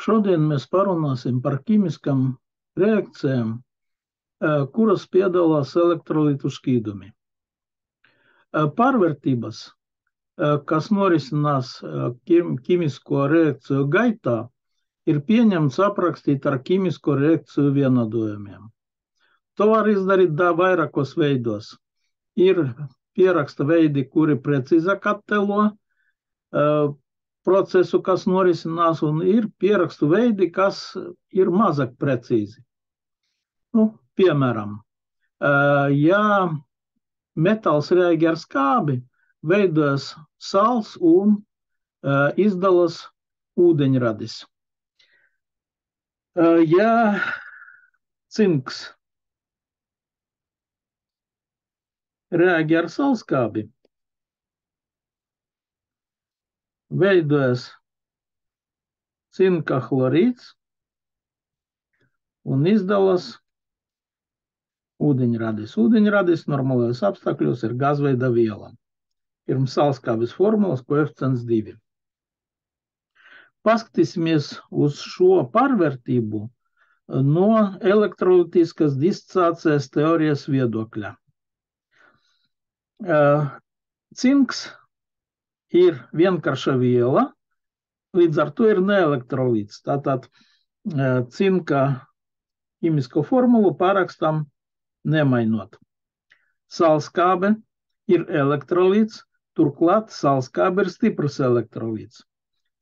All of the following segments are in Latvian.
Šodien mēs parunāsim par ķīmiskām reakcijām, kuras piedalās elektrolītu šķīdumi. Pārvērtības, kas norisinās ķīmisko reakciju gaitā, ir pieņemts aprakstīt ar ķīmisko reakciju vienādojumiem. To var izdarīt vairākos veidos. Ir pieraksta veidi, kuri precīzāk attēlo procesu, kas norisinās, un ir pierakstu veidi, kas ir mazāk precīzi. Piemēram, ja metāls reaģē ar skābi, veidojas sāls un izdalās ūdeņradis. Ja cinks reaģē ar sālskābi, veidojas cinka chlorīds un izdalās ūdeņradis. Ūdeņradis normālajos apstākļos ir gazveida viela. Pirms sālskābes formulas koeficients 2. Paskatīsimies uz šo pārvērtību no elektrolītiskas disociācijas teorijas viedokļa. Cinks ir vienkārša viela, līdz ar to ir neelektrolīts. Tātad cinka ķīmisko formulu pārakstam nemainot. Sālskābe ir elektrolīts, turklāt sālskābe ir stiprs elektrolīts.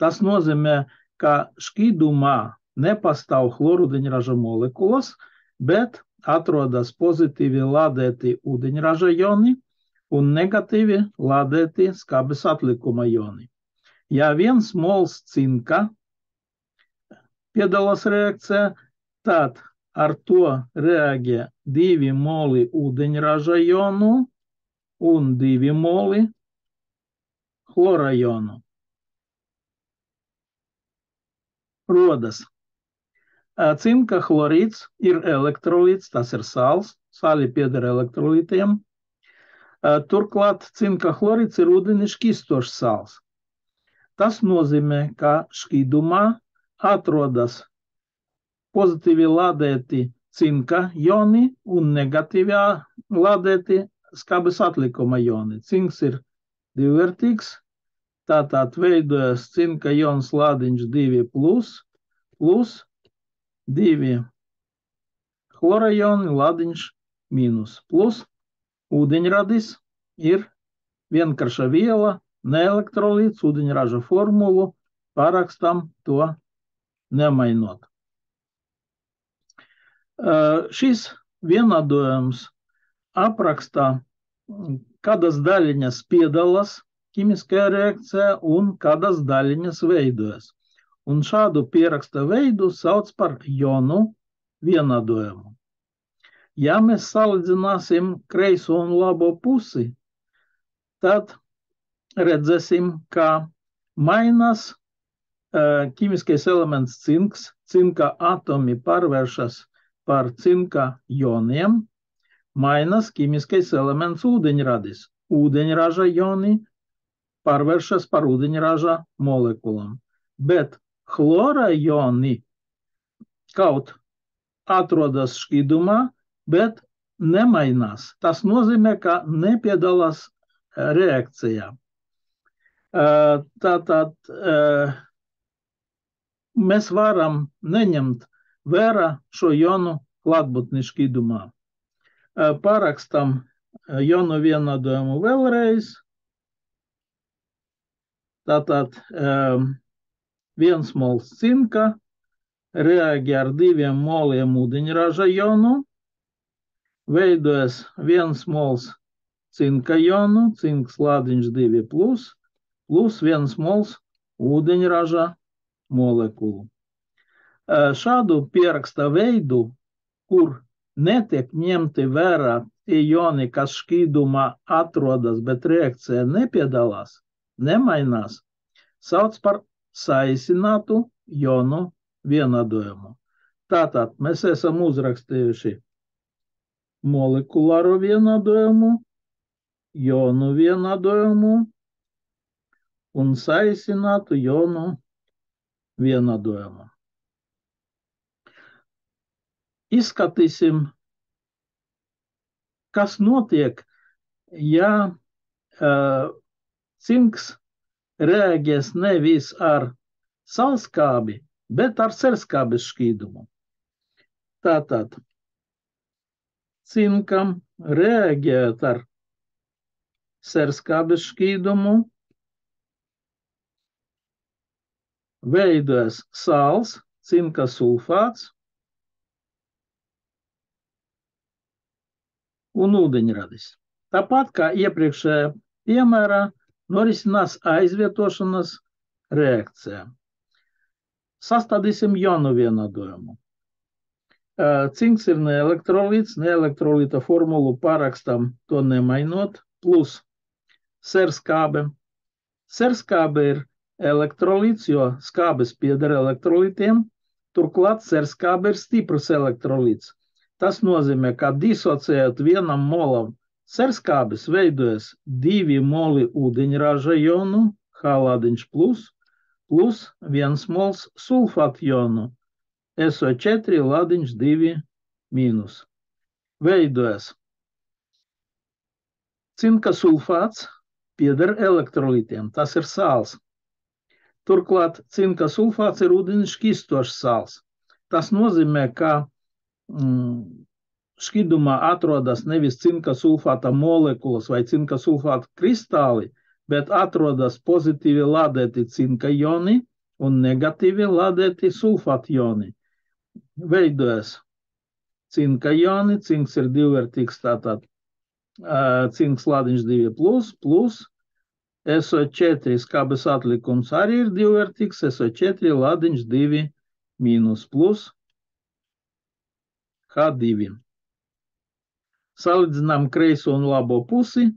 Tas nozīmē, ka šķīdumā nepastāv chlorūdeņraža molekulas, bet atrodas pozitīvi lādēti ūdeņraža joni un negatīvi lādēti skābes atlikuma joni. Ja 1 mols cinka piedalās reakcijā, tad ar to reaģē 2 moli ūdeņraža jonu un 2 moli chlora jonu. Rodas. Cinka chlorīds ir elektrolīts, tas ir sāls, sāli pieder elektrolītiem. Turklāt cinka chlorīds ir ūdeni šķīstošs sāls. Tas nozīmē, ka šķīdumā atrodas pozitīvi lādēti cinka joni un negatīvi lādēti skābes atlikuma joni. Cinks ir divvērtīgs, tātad veidojas cinka jons lādiņš 2 plus 2 chlora joni lādiņš mīnus plus ūdeņradis ir vienkārša viela, neelektrolīts, ūdeņraža formulu pārakstam to nemainot. Šis vienādojums apraksta, kādas daļiņas piedalās ķīmiskajā reakcijā un kādas daļiņas veidojas. Un šādu pieraksta veidu sauc par jonu vienādojumu. Ja mēs salīdzināsim kreiso un labo pusi, tad redzēsim, ka mainās ķīmiskais elements cinks, cinka atomi pārvēršas par cinka joniem, mainās ķīmiskais elements ūdeņradis. Ūdeņraža joni pārvēršas par ūdeņraža molekulam. Bet chlora joni kaut atrodas šķīdumā, bet nemainās. Tas nozīmē, ka nepiedalās reakcijā. Tātad mēs varam neņemt vērā šo jonu klātbūtni šķīdumā. Pārakstam jonu vienādojumu vēlreiz. Tātad 1 mols cinka reaģē ar 2 moliem ūdeņraža jonu, veidojas 1 mols cinka jonu, cinks lādiņš 2 plus 1 mols ūdeņraža molekulu. Šādu pieraksta veidu, kur netiek ņemti vērā tie joni, kas šķīdumā atrodas, bet reakcijā nepiedalās, nemainās, sauc par saīsinātu jonu vienādojumu. Tātad mēs esam uzrakstījuši molekulāro vienādojumu, jonu vienādojumu un saīsinātu jonu vienādojumu. Izskatīsim, kas notiek, ja cinks reaģēs nevis ar salskābi, bet ar serskābes šķīdumu. Tātad cinkam reaģēt ar serskābes šķīdumu veidojas sāls, cinka sulfāts un ūdeņradis. Tāpat kā iepriekšējā piemērā norisinās aizvietošanas reakcija. Sastādīsim jonu vienādojumu. Cinks ir neelektrolīts, neelektrolīta formulu parakstam to nemainot, plus serskābe. Serskābe ir elektrolīts, jo skābes pieder elektrolītiem, turklāt serskābe ir stiprs elektrolīts. Tas nozīmē, ka disociējot vienam molam serskābes veidojas 2 moli ūdeņraža jonu, H ladiņš plus 1 mols sulfātu jonu, SO4 ladiņš 2 mīnus. Veidojas cinka sulfāts pieder elektrolītiem, tas ir sāls. Turklāt cinka sulfāts ir ūdens šķistošs sāls. Tas nozīmē, ka šķidumā atrodas nevis cinka sulfāta molekulas vai cinka sulfāta kristāli, bet atrodas pozitīvi lādēti cinka joni un negatīvi lādēti sulfāta joni. Veidojas cinka joni, cinks ir divvērtīgs, tātad cinks ladiņš 2 plus SO4 skābes atlikums arī ir divvērtīgs, SO4 ladiņš 2 mīnus plus H2. Salīdzinām kreiso un labo pusi.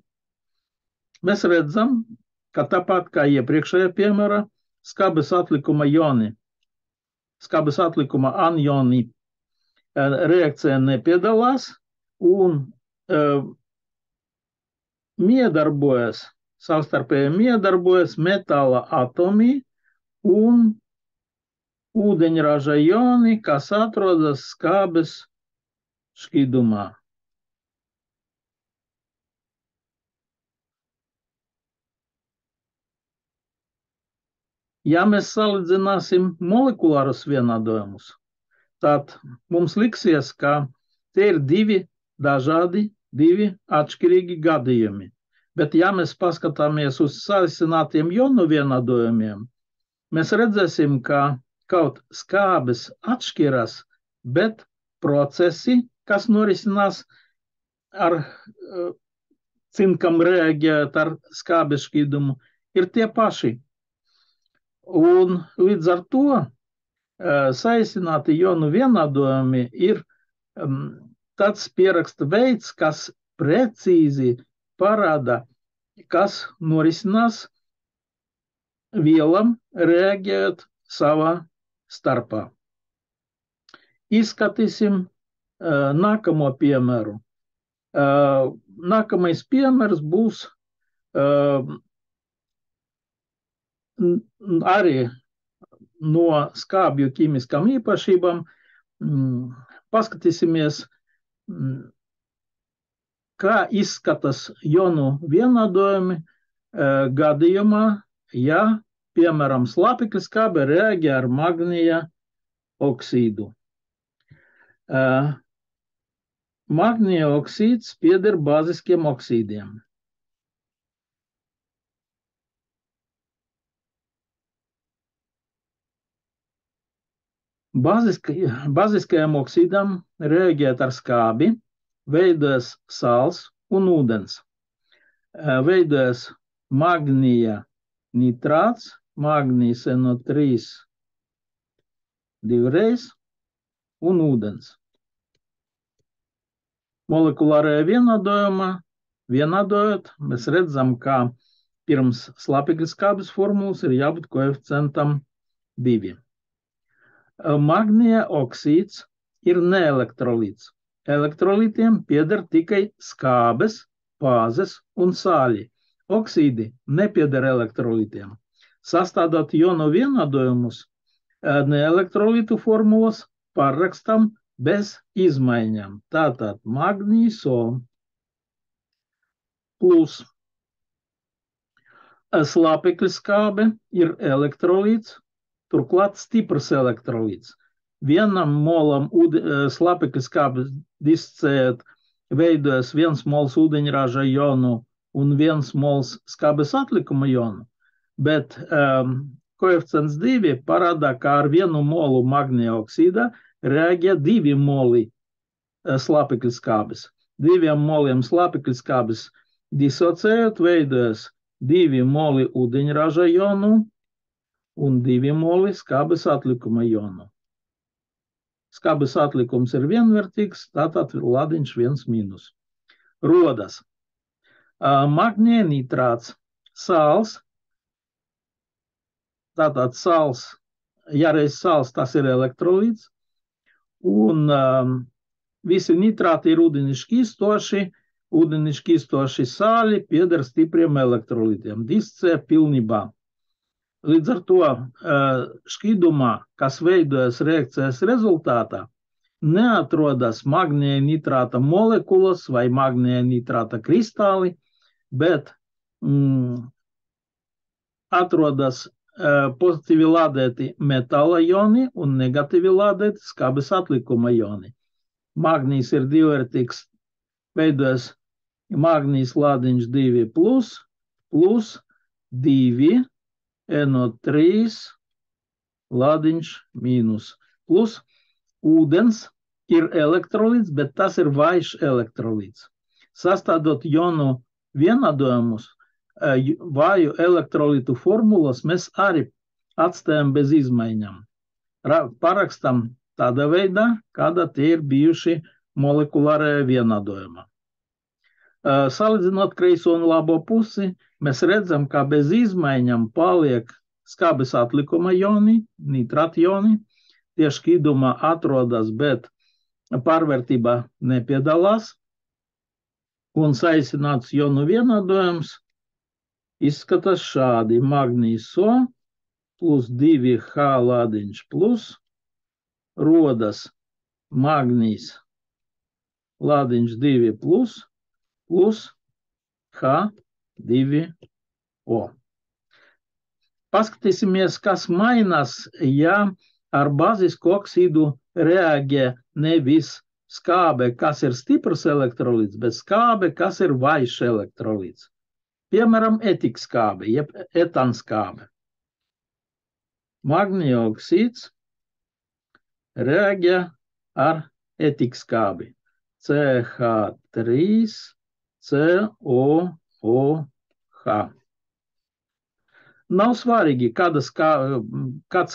Mēs redzam, ka tāpat kā iepriekšējā piemērā, skābes atlikuma joni, skābes atlikuma anioni reakcijā nepiedalās un miedarbojas, savstarpēji miedarbojas metāla atomi un ūdeņraža joni, kas atrodas skābes šķidumā. Ja mēs salīdzināsim molekulārus vienādojumus, tad mums liksies, ka te ir divi atšķirīgi gadījumi. Bet ja mēs paskatāmies uz saīsinātiem jonu vienādojumiem, mēs redzēsim, ka kaut skābes atšķiras, bet procesi, kas norisinās ar cinkam reaģējot ar skābes šķīdumu, ir tie paši. Un līdz ar to saīsināti jonu vienādojumi ir tāds pieraksta veids, kas precīzi parāda, kas norisinās vielam reaģējot savā starpā. Izskatīsim nākamo piemēru. Nākamais piemērs būs arī no skābju ķīmiskām īpašībām. Paskatīsimies, kā izskatās jonu vienādojumi gadījumā, ja, piemēram, slāpekļa skābe reaģē ar magnija oksīdu. Magnija oksīds pieder bāziskiem oksīdiem. Bāziskajam oksīdam reaģēt ar skābi, veidojas sāls un ūdens. Veidojas magnija nitrāts, magnijs NO3 divreiz un ūdens. Molekulārajā vienādojot, mēs redzam, ka pirms slāpekļa skābes formulas ir jābūt koeficientam 2. Magnija oksīds ir neelektrolīts. Elektrolītiem pieder tikai skābes, bāzes un sāļi. Oksīdi nepieder elektrolītiem. Sastādot jonu vienādojumus, neelektrolītu formulas parakstam bez izmaiņām. Tātad magnīso plus slāpekļa skābe ir elektrolīts, turklāt stiprs elektrolīts. Vienam molam slāpekļa skābes discēt veidojas 1 mols ūdeņraža jonu un 1 mols skābes atlikuma jonu, bet koeficients 2 parāda, ka ar 1 molu magnija oksīda reaģē 2 moli slāpekļa skābes. 2 moliem slāpekļa skābes disocējot veidojas 2 moli ūdeņraža jonu un 2 moli skābes atlikuma jonu. Skābes atlikums ir vienvērtīgs, tātad ladiņš 1 mīnus. Rodas magnija nitrāts, sāls, tātad sāls, ja reiz sāls, tas ir elektrolīts, un visi nitrāti ir ūdenišķīstoši sāļi pieder stipriem elektrolītiem, discē pilnībā. Līdz ar to šķīdumā, kas veidojas reakcijas rezultātā, neatrodas magnija nitrāta molekulas vai magnija nitrāta kristāli, bet atrodas pozitīvi lādēti metāla joni un negatīvi lādēti skābes atlikuma joni. Magnijs ir divvērtīgs, veidojas magnijs lādiņš 2 plus 2 NO3 lādiņš mīnus. Plus ūdens ir elektrolīts, bet tas ir vājš elektrolīts. Sastādot jonu vienādojumus, vāju elektrolītu formulas mēs arī atstājam bez izmaiņām. Parakstam tādā veidā, kādā tie ir bijuši molekulārajā vienādojumā. Salīdzinot kreiso un labo pusi, mēs redzam, ka bez izmaiņām paliek skābes atlikuma joni, nitrāta joni, tie šķīdumā atrodas, bet pārvērtībā nepiedalās, un saīsināts jonu vienādojums izskatās šādi: magnīso plus 2H lādiņš plus rodas magnīs lādiņš 2 plus H2O. Paskatīsimies, kas mainās, ja ar bāzisku oksīdu reaģē nevis skābe, kas ir stiprs elektrolīts, bet skābe, kas ir vājš elektrolīts. Piemēram, etikskābe, jeb etanskābe. Magnija oksīds reaģē ar etikskābi. CH3 COOH. Nav svarīgi, kāds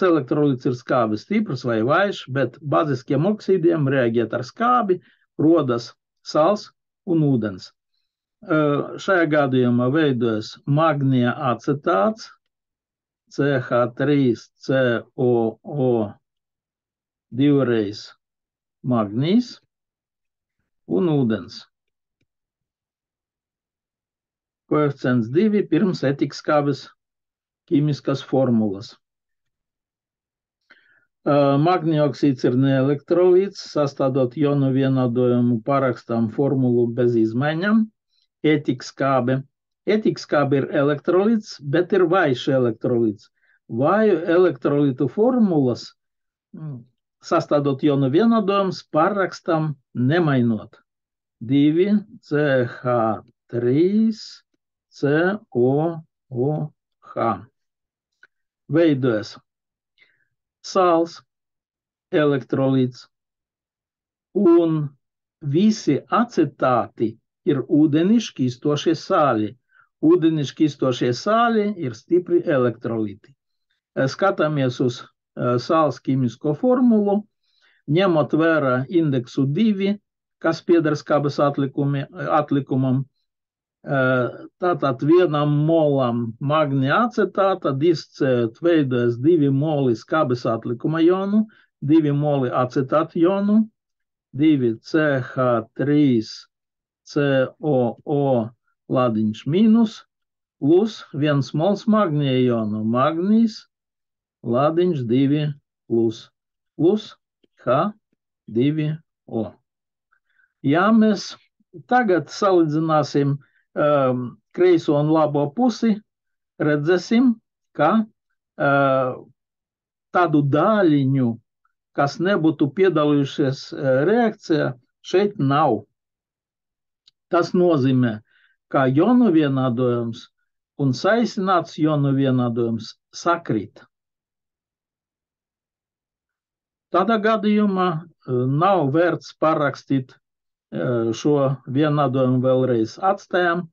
elektrolīts ir skābe, stiprs vai vājš, bet bāziskiem oksīdiem reaģēt ar skābi rodas sāls un ūdens. Šajā gadījumā veidojas magnija acetāts, CH3COO divreiz magnijs un ūdens. Koeficients 2 pirms etikskābes ķīmiskas formulas. Magnija oksīds ir neelektrolīts, sastādot jonu vienādojumu parakstām formulu bez izmaiņām. Etikskābe. Etikskābe ir elektrolīts, bet ir vājš elektrolīts. Vāju elektrolītu formulas, sastādot jonu vienādojumus, parakstām nemainot. 2CH3 COOH. Veidojas sāls, elektrolīts, un visi acetāti ir ūdenišķīstošie sāļi. Ūdenišķīstošie sāļi ir stipri elektrolīti. Skatāmies uz sāls ķīmisko formulu, ņemot vērā indeksu 2, kas pieder skābes atlikumam. Tātad vienam molam magnija acetāta discējot veidojas 2 moli skābes atlikuma jonu, 2 moli acetāta jonu, 2 CH3 COO ladiņš mīnus, plus 1 mols magnija jonu, magnijs ladiņš 2 plus H H2O. Ja mēs tagad salīdzināsim kreiso un labo pusi, redzēsim, ka tādu daļiņu, kas nebūtu piedalījušies reakcijā, šeit nav. Tas nozīmē, ka jonu vienādojums un saīsināts jonu vienādojums sakrīt. Tādā gadījumā nav vērts parakstīt šo vienādojumu vēlreiz. Atstājam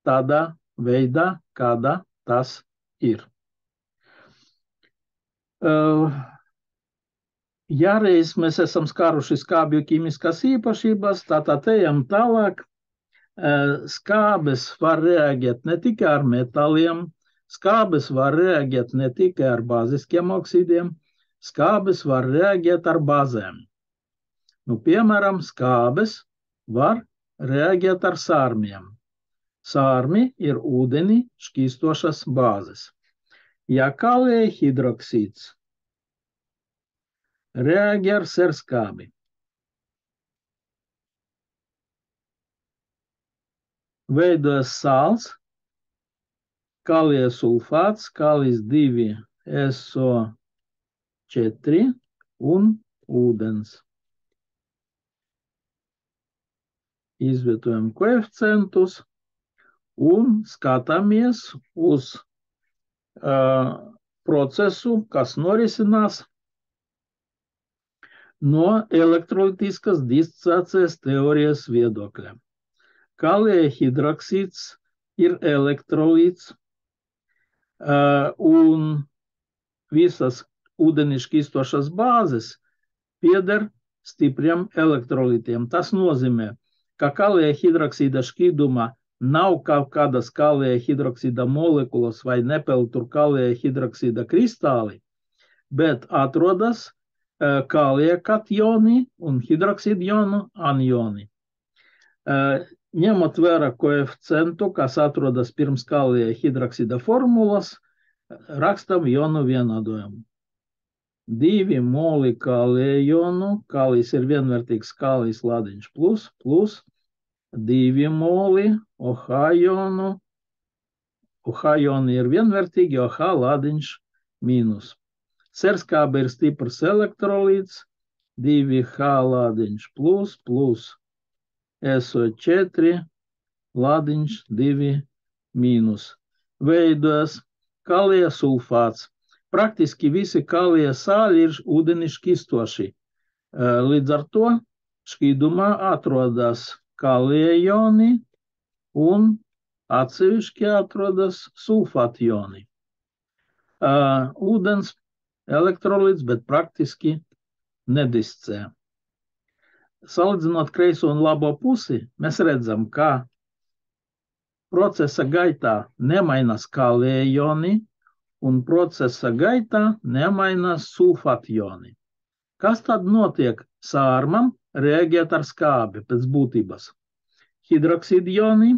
tādā veidā, kādā tas ir. Ja reiz mēs esam skāruši skābju ķīmiskās īpašības, tātad ejam tālāk. Skābes var reaģēt ne tikai ar metāliem, skābes var reaģēt ne tikai ar bāziskiem oksīdiem, skābes var reaģēt ar bāzēm. Nu, piemēram, skābes var reaģēt ar sārmiem. Sārmi ir ūdeni šķīstošas bāzes. Ja kalija hidroksīds reaģē ar serskābi, veidojas sāls, kalija sulfāts, kalijs 2SO4 un ūdens. Izvietojam koeficientus un skatāmies uz procesu, kas norisinās no elektrolītiskas disociācijas teorijas viedokļa. Kalija hidroksīds ir elektrolīts un visas ūdeni šķīstošas bāzes pieder stipriem elektrolītiem. Tas nozīmē, ka kalija hidroksīda šķīdumā nav kaut kādas kalija hidroksīda molekulas vai nepeltur kalija hidroksīda kristāli, bet atrodas kalija kationi un hidroksīda jonu anioni. Ņemot vērā koeficientu, kas atrodas pirms kalija hidroksīda formulas, rakstam jonu vienādojumu. 2 moli kalija jonu, kalijs ir vienvērtīgs kalijs ladiņš plus 2 moli OH jonu, OH joni ir vienvērtīgi, OH ladiņš mīnus. Serskābe ir stiprs elektrolīts, 2H ladiņš plus SO4 ladiņš 2 mīnus. Veidojas kalija sulfāts. Praktiski visi kalija sāļi ir ūdeni šķīstoši. Līdz ar to šķīdumā atrodas kalija joni un atsevišķi atrodas sulfāti joni. Ūdens elektrolīts, bet praktiski nediscē. Salīdzinot kreiso un labo pusi, mēs redzam, ka procesa gaitā nemainās kalija joni un procesa gaitā nemainās sulfāti joni. Kas tad notiek sārmam reaģēt ar skābi pēc būtības? Hidroksīdi joni,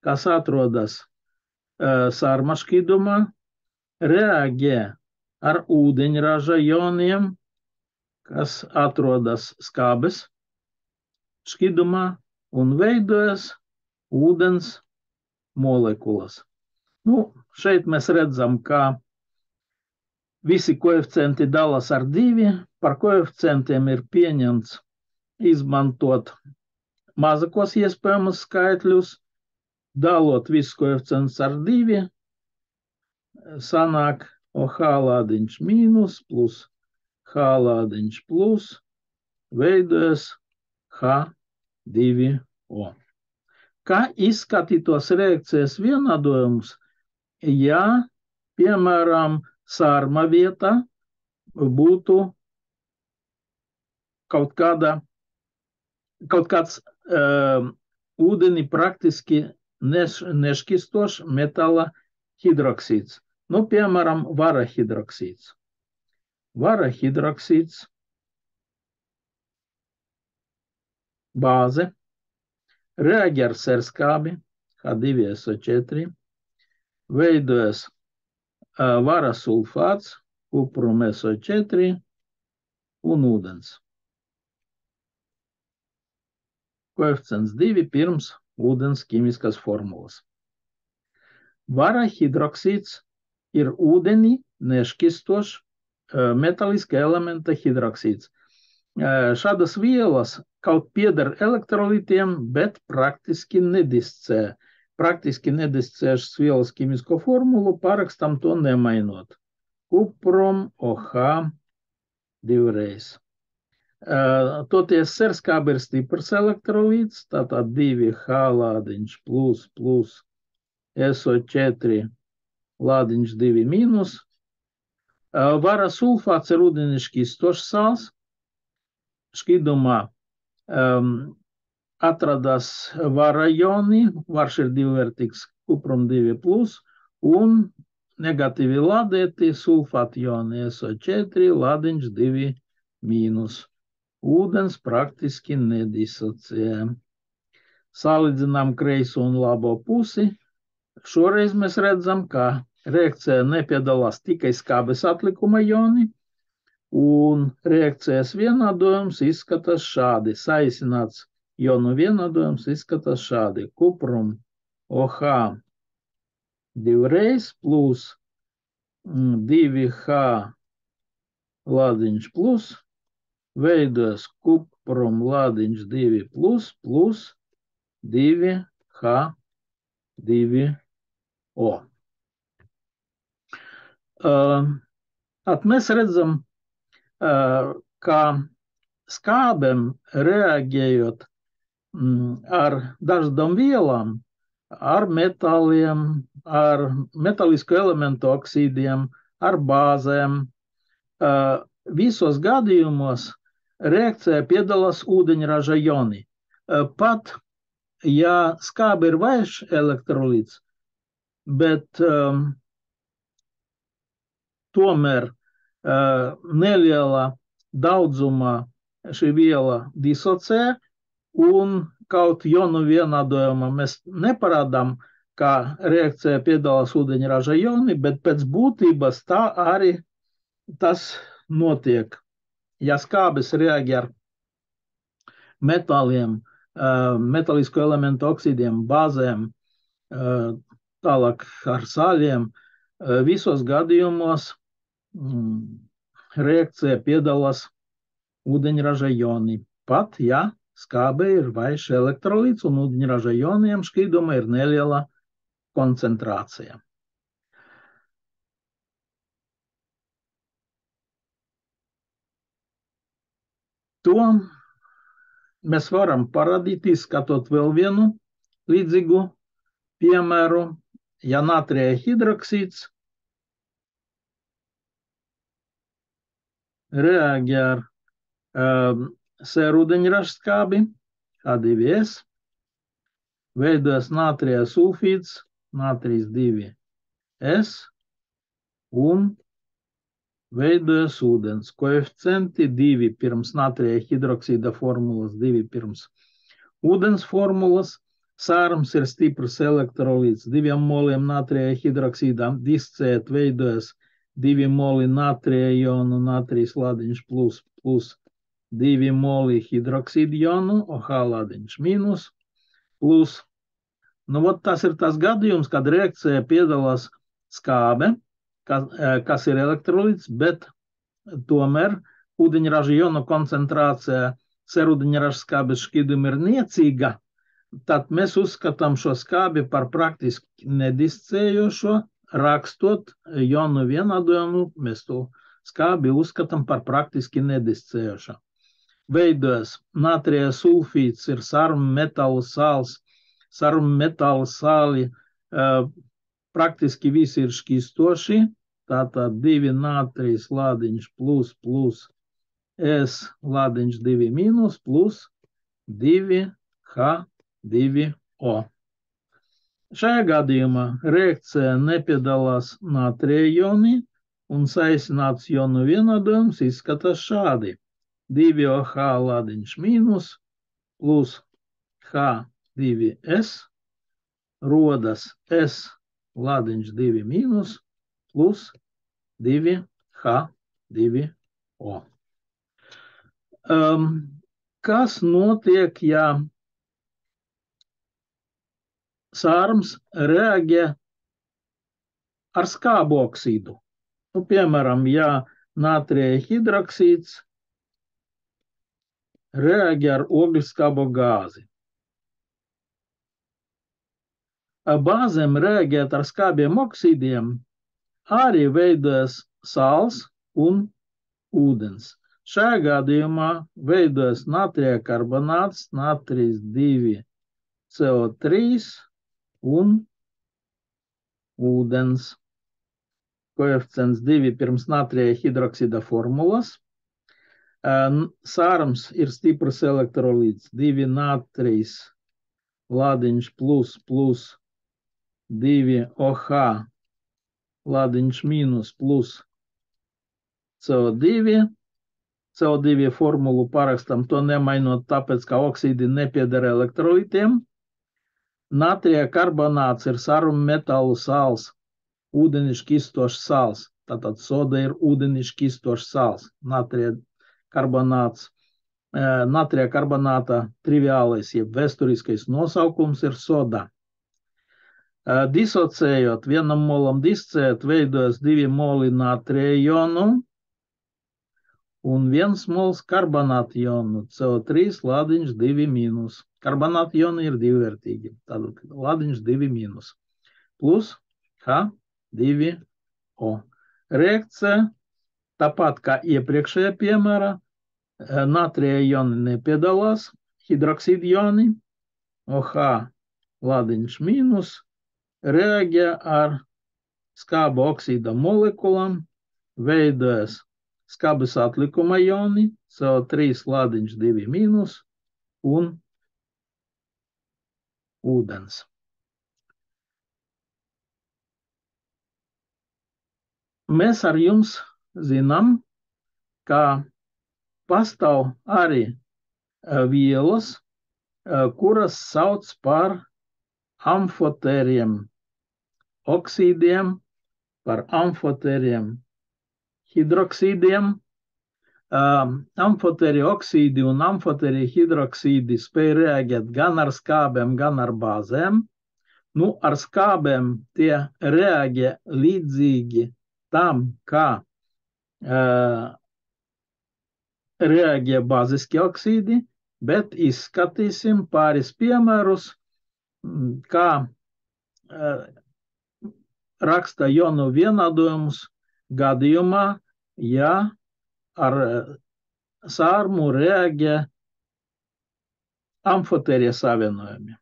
kas atrodas sārma šķīdumā, reaģē ar ūdeņraža joniem, kas atrodas skābes šķīdumā un veidojas ūdens molekulas. Nu, šeit mēs redzam, ka visi koeficienti dalās ar 2. Par koeficientiem ir pieņemts izmantot mazākos iespējamos skaitļus, dalot visus koeficientus ar 2, sanāk OH lādiņš mīnus plus H lādiņš plus, veidojas H2O. Kā izskatītos reakcijas vienādojumus, ja, piemēram, sārma vietā būtu kaut kāds ūdeni praktiski nešķistošs metāla hidroksīds. Nu, piemēram, vara hidroksīds. Vara hidroksīds, bāze, reaģē ar serskābi, H2SO4, veidojas vara sulfāts, kuprum SO4 un ūdens. koeficients 2 pirms ūdens ķīmiskas formulas. Vara hidroksīds ir ūdenī nešķistošs metaliska elementa hidroksīds. Šādas vielas kaut pieder elektrolītiem, bet praktiski nediscē. Praktiski nediscēšas vielas ķīmisko formulu, parakstam to nemainot. Kuprom OH divreiz. Toties serskābe ir stiprs elektrolīts, tātad 2H lādiņš plus SO4 lādiņš 2 mīnus. Vara sulfāts ir ūdeni šķistošs sāls. Šķidumā atradas vara joni, varš ir divvērtīgs kuprum 2 plus, un negatīvi lādēti sulfāti joni SO4 lādiņš 2 mīnus. Ūdens praktiski nedisocē. Salīdzinām kreiso un labo pusi. Šoreiz mēs redzam, ka reakcijā nepiedalās tikai skābes atlikuma joni, un reakcijas vienādojums izskatās šādi. Saīsināts jonu vienādojums izskatās šādi. Kuprum OH divreiz plus 2H lādiņš plus, veidojas kuprum lādiņš 2 plus 2H2O. Mēs redzam, ka skābēm reaģējot ar dažādām vielām, ar metāliem, ar metālisku elementu oksīdiem, ar bāzēm, visos gadījumos reakcijā piedalās ūdeņraža joni. Pat, ja skābe ir vājš elektrolīts, bet tomēr nelielā daudzumā šī viela disocē, un kaut jonu vienādojumā mēs neparādām, ka reakcijā piedalās ūdeņraža joni, bet pēc būtības tā arī tas notiek. Ja skābes reaģē ar metāliem, metālisku elementu oksīdiem, bāzēm, tālāk ar sāļiem, visos gadījumos reakcijā piedalās ūdeņraža joni. Pat, ja skābe ir vājš elektrolīts un ūdeņraža joniem šķīduma ir neliela koncentrācija. To mēs varam parādīt, izskatot vēl vienu līdzīgu piemēru. Ja natrija hidroksīds reaģē ar sērūdeņraža skābi H2S, veidojas natrija sulfīds, natrijs 2S, un veidojas ūdens. Koeficienti 2 pirms natrija hidroksīda formulas, 2 pirms ūdens formulas. Sārums ir stiprs elektrolīts. 2 moliem natrija hidroksīdā discēt veidojas 2 moli natrija jonu, natrijs lādiņš plus 2 moli hidroksīda jonu, OH lādiņš mīnus, plus. Tas ir tas gadījums, kad reakcijā piedalās skābe, kas ir elektrolīts, bet tomēr ūdeņraža jonu koncentrācija serūdeņraža skābes šķīduma ir niecīga, tad mēs uzskatām šo skābi par praktiski nediscējošo, rakstot jonu vienādojumu, mēs to skābi uzskatām par praktiski nediscējošo. Veidojas natrija sulfīds, ir saruma metālu sāls, saruma metālu sāli praktiski visi ir šķistoši, tātad 2 natrijs lādiņš plus S lādiņš 2 mīnus plus 2H2O. Šajā gadījumā reakcijā nepiedalās natrija joni, un saīsināts jonu vienādojums izskatās šādi. 2OH lādiņš mīnus plus H2S rodas S lādiņš 2 mīnus plus 2H2O. Kas notiek, ja sārums reaģē ar skābu oksīdu. Nu, piemēram, ja natrija hidroksīds reaģē ar ogleskābo gāzi. Bāzēm reaģēt ar skābiem oksīdiem arī veidojas sāls un ūdens. Šajā gadījumā veidojas natrija karbonāts, natrijs 2CO3 un ūdens. Koeficients 2 pirms natrija hidroksida formulas. Sārums ir stiprs elektrolīts 2 natrijs ladiņš plus 2 OH ladiņš mīnus plus CO2. CO2 formulu parakstam to nemainot, tāpēc, ka oksīdi nepieder elektrolītiem. Natrija karbonāts ir sāruma metālu sāls, ūdeni šķistošs sāls. Tātad soda ir ūdeni šķistošs sāls. Natrija karbonāts. Natrija karbonāta triviālais, jeb vēsturiskais nosaukums ir soda. Disocējot, vienam molam discējot, veidojas 2 moli natrija jonu un 1 mols karbonāta jonu, CO3 ladiņš 2 mīnus. Karbonāta joni ir divvērtīgi, tātad ladiņš 2 mīnus. Plus H2O. Reakcija, tāpat kā iepriekšējā piemēra, natrija joni nepiedalās, hidroksīda joni, OH ladiņš mīnus, reaģē ar skābu oksīda molekulām, veidojas skābes atlikuma joni, CO3 ladiņš 2 mīnus un ūdens. Mēs ar jums zinām, ka pastāv arī vielas, kuras sauc par amfotēriem oksīdiem, par amfotēriem hidroksīdiem. Amfotēri oksīdi un amfotēri hidroksīdi spēj reaģēt gan ar skābēm, gan ar bāzēm. Nu, ar skābēm tie reaģē līdzīgi tam, kā reaģē bāziski oksīdi, bet izskatīsim pāris piemērus, kā raksta jonu vienādojumus gadījumā, ja ar sārmu reaģē amfotērie savienojumi.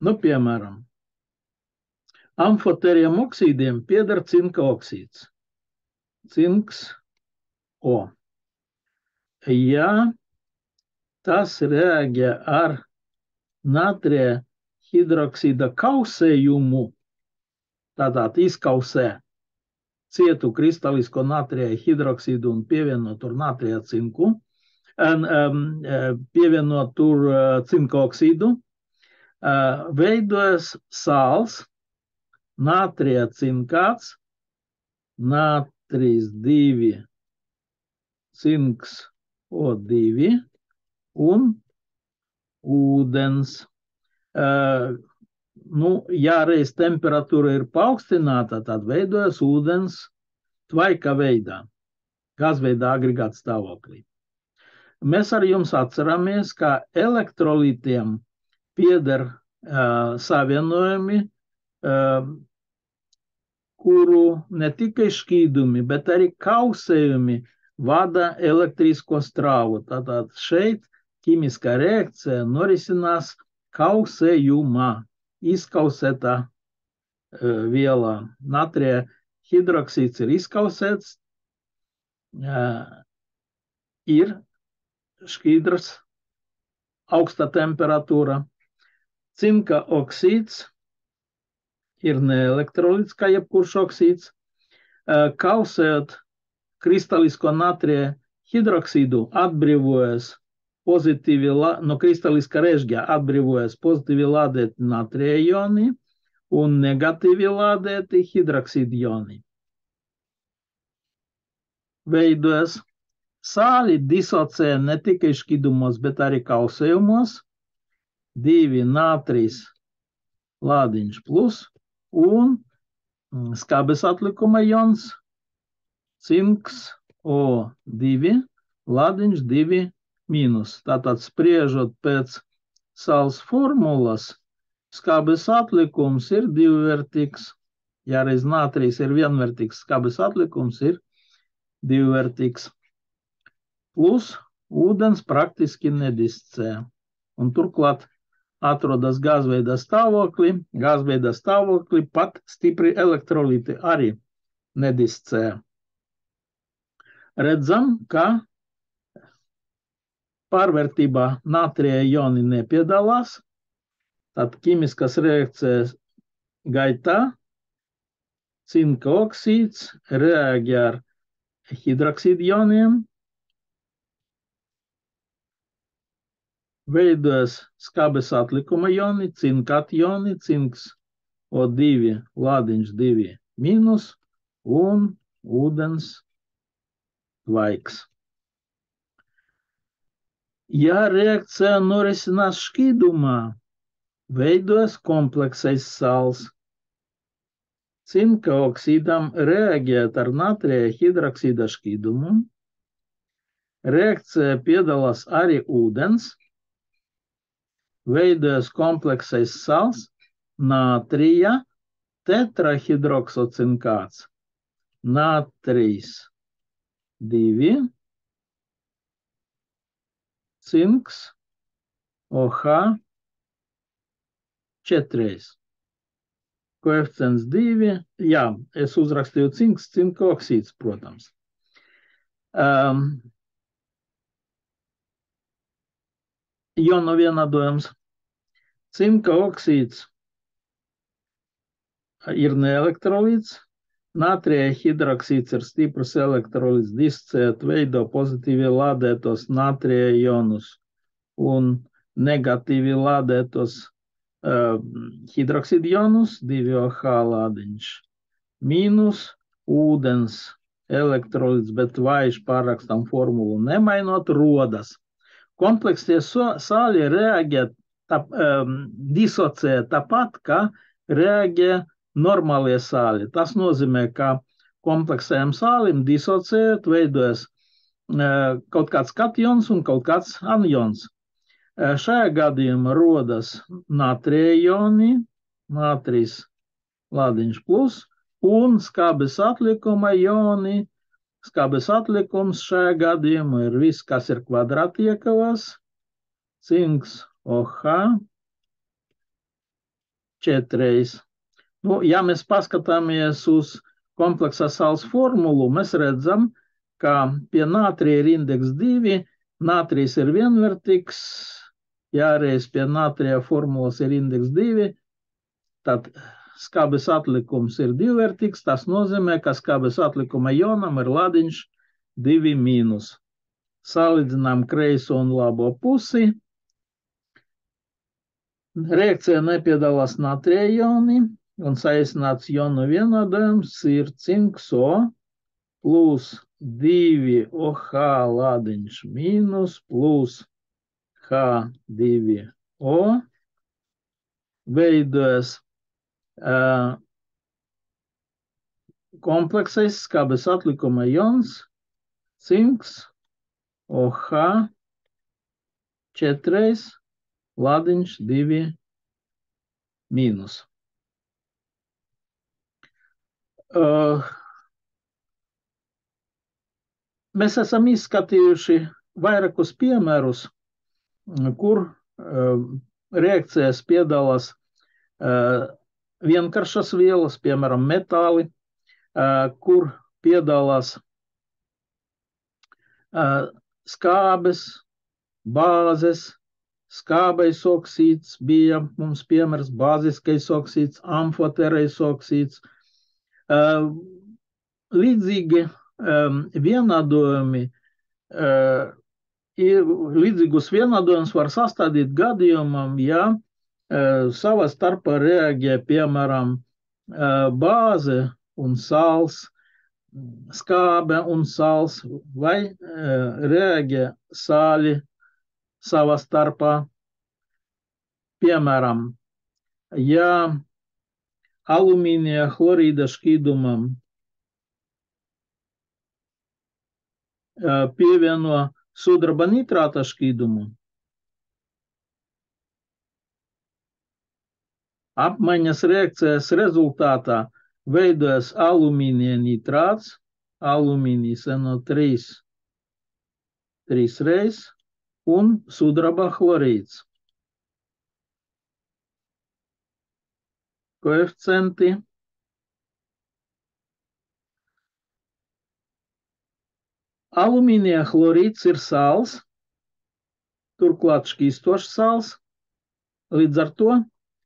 Nu, piemēram, amfotēriem oksīdiem pieder cinka oksīds. Cinks O. Ja tas reaģē ar natrija hidroksīda kausējumu, tātad izkausē cietu kristalisko natrija hidroksīdu un pievienot tur natrija cinku, pievienot tur cinka oksīdu, veidojas sāls, natrija cinkāts, natrijs 2, cinks O2 un ūdens. Nu, ja reiz temperatūra ir paaugstināta, tad veidojas ūdens tvaika veidā, gazveida agregāta stāvoklī. Mēs ar jums atceramies, ka elektrolītiem pieder savienojumi, kuru ne tikai šķīdumi, bet arī kausējumi vada elektrisko strāvu. Tātad šeit ķīmiskā reakcija norisinās kausējumā. Izkausēta viela, natrija hidroksīds ir izkausēts, ir šķīdrs, augsta temperatūra. Cinka oksīds ir neelektrolīts, kā jebkurš oksīds. Kausējot kristalisko natrija hidroksīdu atbrīvojas pozitīvi, no kristaliskā režģa atbrīvojas pozitīvi lādēti natrija joni un negatīvi lādēti hidroksīda joni. Veidojas sāli disocē ne tikai šķidumos, bet arī kausējumos. 2 natrijs lādiņš plus un skābes atlikuma jons cinks O2 lādiņš 2 mīnus. Tātad spriežot pēc sāls formulas, skābes atlikums ir divvērtīgs. Ja reiz nātrijs ir vienvērtīgs, skābes atlikums ir divvērtīgs. Plus ūdens praktiski nediscē. Un turklāt atrodas gāzveida stāvoklī. Gāzveida stāvoklī pat stipri elektrolīti arī nediscē. Redzam, ka pārvērtībā natrija joni nepiedalās. Tad ķīmiskas reakcijas gaitā cinka oksīds reaģē ar hidroksīdu joniem, veidojas skābes atlikuma joni, cinkationi, cinks O2 lādiņš 2 mīnus un ūdens tvaiks. Ja reakcija norisinās šķīdumā, veidojas kompleksais sāls. Cinka oksīdam reaģēt ar natrija hidroksīda šķīdumu. Reakcija piedalās arī ūdens. Veidojas kompleksais sāls natrija tetrahidroksocinkāts. Natrijs 2, cinks OH 4. Koeficients 2. Jā, es uzrakstīju cinks, cinka oksīds, protams. Jonu vienādojums. Cinka oksīds ir neelektrolīts. Natrija hidroksīds ir stiprs elektrolīts, discēt veido pozitīvi lādētos natrija jonus un negatīvi lādētos hidroksīdu jonus, 2OH lādiņš, mīnus ūdens elektrolīts, bet vairs pārrakstam formulu nemainot, rodas. Kompleksie sāļi reaģē, disocē tāpat, kā reaģē normālie sāļi. Tas nozīmē, ka kompleksējiem sālim disocējot veidojas kaut kāds kations un kaut kāds anions. Šajā gadījumā rodas natrija joni, natrijs lādiņš plus un skābes atlikuma joni. Skābes atlikums šajā gadījumā ir viss, kas ir kvadrātiekavās. Cinks OH 4. Ja mēs paskatāmies uz kompleksā sāls formulu, mēs redzam, ka pie natrija ir indeks 2, natrijs ir vienvērtīgs, ja reiz pie natrija formulas ir indeks 2, tad skābes atlikums ir divvērtīgs, tas nozīmē, ka skābes atlikuma jonam ir lādiņš 2 mīnus. Salīdzinām kreiso un labo pusi. Reakcija nepiedalās natrija joni, un saīsināts jonu vienādojums ir cinks O plus 2OH lādiņš mīnus plus H2O. Veidojas kompleksais skābes atlikuma jons, cinks OH 4 lādiņš 2 mīnus. Mēs esam izskatījuši vairākus piemērus, kur reakcijas piedalās vienkāršas vielas, piemēram, metāli, kur piedalās skābes, bāzes, skābais oksīds bija mums piemērs, bāziskais oksīds, amfoterais oksīds. Līdzīgi vienādojumi, līdzīgus vienādojumus var sastādīt gadījumam, ja savā starpā reaģē, piemēram, bāze un sāls, skābe un sāls, vai reaģē sāļi savā starpā. Piemēram, Ja alumīnija chlorīda šķīdumam pievieno sudraba nitrāta šķīdumu, apmaiņas reakcijas rezultātā veidojas alumīnija nitrāts, alumīnijas NO3 trīs reizes un sudraba chlorīds. Koeficienti. Alumīnija chlorīds ir sāls, turklāt šķīstošs sāls, līdz ar to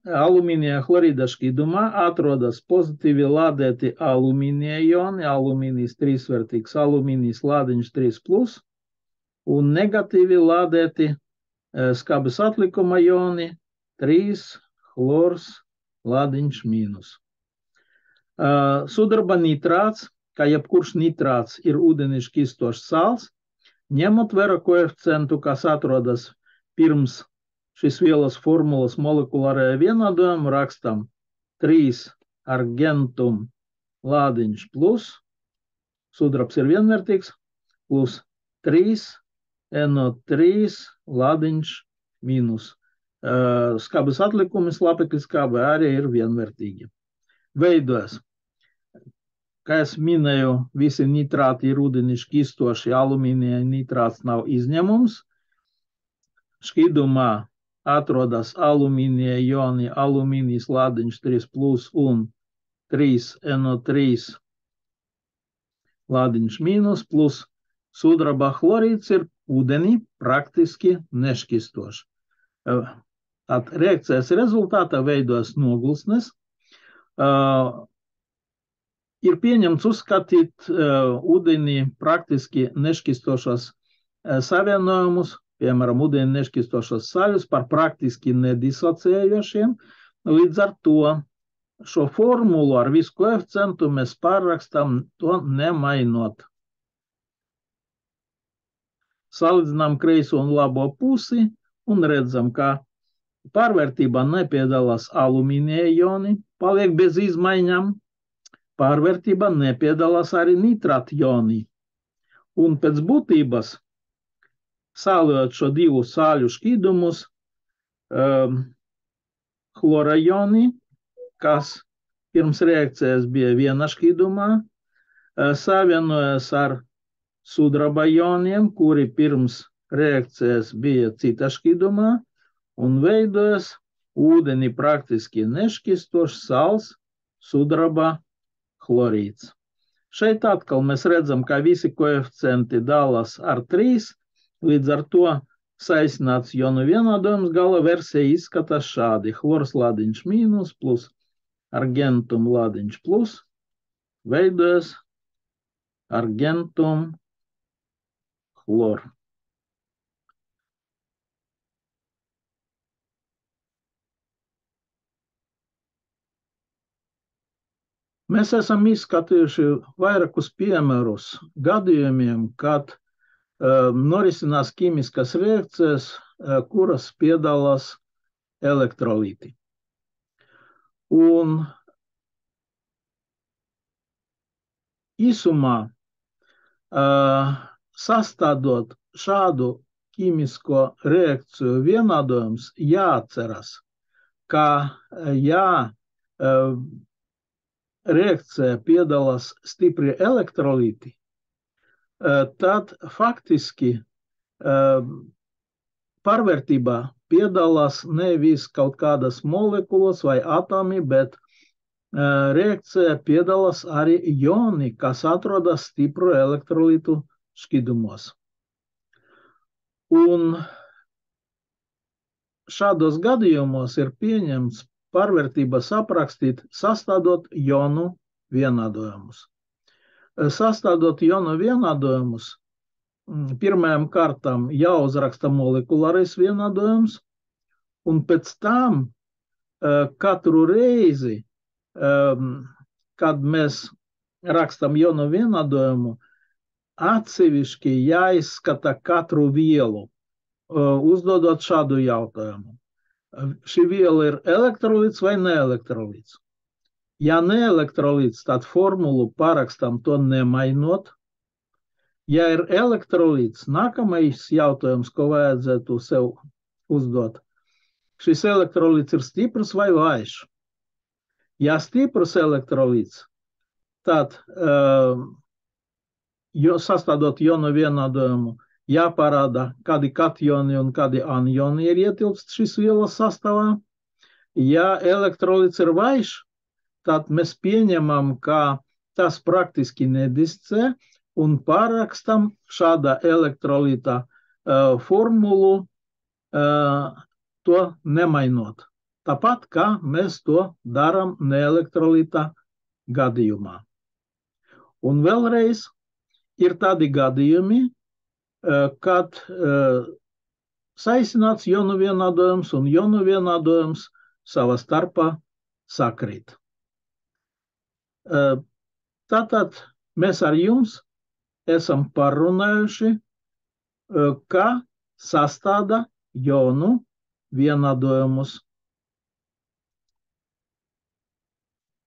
alumīnija chlorīda šķīdumā atrodas pozitīvi lādēti alumīnija ioni, alumīnijas trīsvērtīgs, alumīnijas lādiņš 3+, un negatīvi lādēti skabes atlikuma ioni 3, chlors, lādiņš mīnus. Sudraba nitrāts, kā jebkurš nitrāts, ir ūdeni šķīstošs sāls, ņemot vērā koeficientu, kas atrodas pirms šīs vielas formulas molekulārajā vienādojumā, rakstam 3 argentum lādiņš plus, sudrabs ir vienvērtīgs, plus 3 NO3 lādiņš mīnus. Skabes atlikumi, slāpekļa skābe arī ir vienvērtīgi. Veidojas, kā es minēju, visi nitrāti ir ūdeni šķīstoši, alumīnija nitrāts nav izņēmums. Šķīdumā atrodas alumīnija ioni, alumīnijas lādiņš 3+ un 3 NO3 lādiņš mīnus, plus sudraba chlorīds ir ūdeni praktiski nešķīstošs. Tad reakcijas rezultātā veidojas nogulsnes. Ir pieņemts uzskatīt ūdeni praktiski nešķīstošos savienojumus, piemēram, ūdeni nešķīstošos saļus par praktiski nedisociējošiem. Līdz ar to šo formulu ar visu koeficientu mēs pārrakstam to nemainot. Salīdzinām kreiso un labo pusi un redzam, ka pārvērtībā nepiedalās alumīnija ioni, paliek bez izmaiņām. Pārvērtībā nepiedalās arī nitrāta ioni. Un pēc būtības, sālojot šo divu sāļu šķīdumus, chlora ioni, kas pirms reakcijas bija viena šķīdumā, savienojas ar sudraba ioniem, kuri pirms reakcijas bija cita šķīdumā, un veidojas ūdeni praktiski nešķīstošs sāls sudraba chlorīds. Šeit atkal mēs redzam, ka visi koeficienti dalās ar 3, līdz ar to saistināts ionu vienādojums gala versija izskatās šādi. Chlors lādiņš mīnus plus argentum lādiņš plus veidojas argentum chlor. Mēs esam izskatījuši vairākus piemērus gadījumiem, kad norisinās ķīmiskas reakcijas, kuras piedalās elektrolīti. Un īsumā sastādot šādu ķīmisko reakciju vienādojums, jāatceras, ka reakcijā piedalās stipri elektrolīti, tad faktiski pārvērtībā piedalās nevis kaut kādas molekulas vai atomi, bet reakcijā piedalās arī ioni, kas atrodas stipru elektrolītu šķīdumos. Un šādos gadījumos ir pieņemts pārvērtības aprakstīt, sastādot ionu vienādojumus. Sastādot ionu vienādojumus, pirmajām kārtām jāuzraksta molekulārais vienādojums, un pēc tam katru reizi, kad mēs rakstam ionu vienādojumu, atsevišķi jāizskata katru vielu, uzdodot šādu jautājumu. šī viela ir elektrolīts vai neelektrolīts. Ja neelektrolīts, tad formulu parakstam to nemainot. Ja ir elektrolīts, nākamais jautājums, ko vajadzētu sev uzdot. Šis elektrolīts ir stiprs vai vājš? Ja stiprs elektrolīts, tad sastādot jonu vienādojumu, jāparāda, kādi kationi un kādi anioni ir ietilpst šīs vielas sastāvā. Ja elektrolīts ir vājš, tad mēs pieņemam, ka tas praktiski nediscē un pārakstam šāda elektrolīta formulu to nemainot. Tāpat, kā mēs to darām neelektrolīta gadījumā. Un vēlreiz ir tādi gadījumi, kad saīsināts jonu vienādojums un jonu vienādojums savā starpā sakrīt. Tātad mēs ar jums esam parunājuši, kā sastāda jonu vienādojumus.